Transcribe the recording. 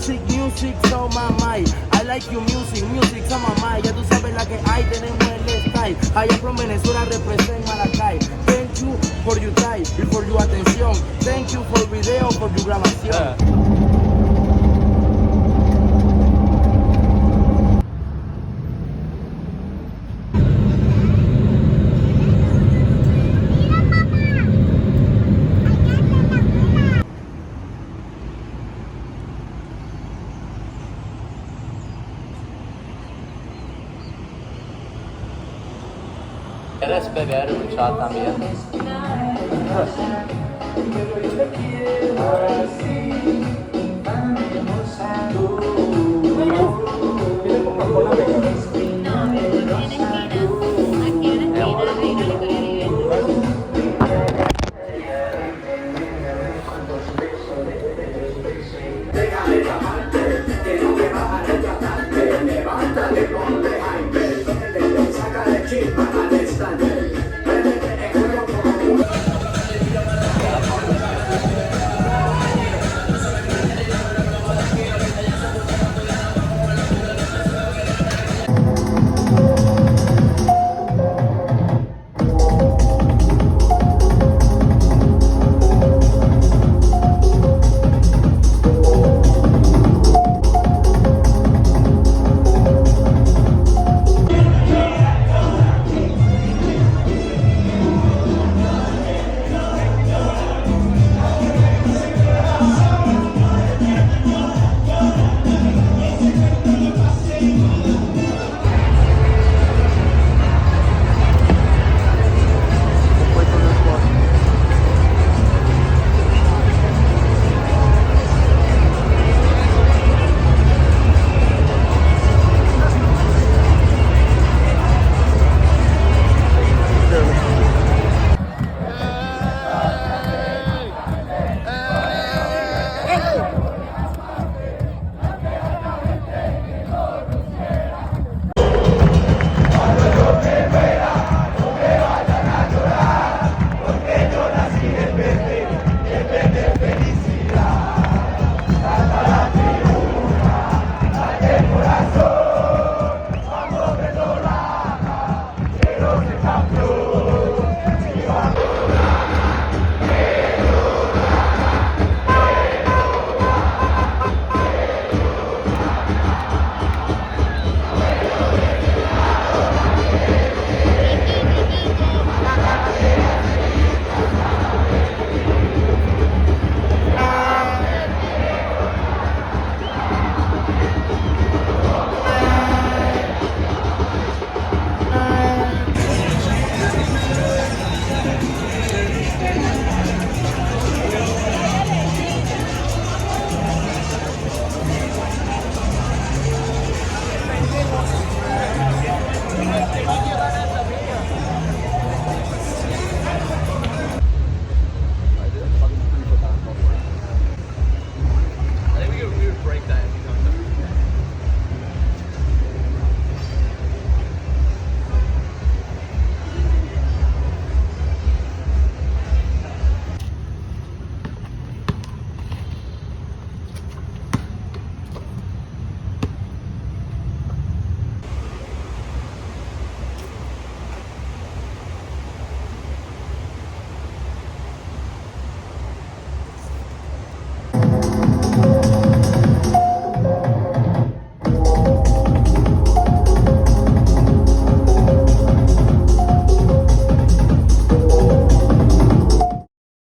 music, music's on my mind. I like your music, music's on my mind. Ya tú sabes la que hay, tenemos el style. Allá from Venezuela represent Maracay. Thank you for your time y for your atención. Thank you for video, for your grabación. ¿Quieres beber un shot también? Déjame llamarte, que no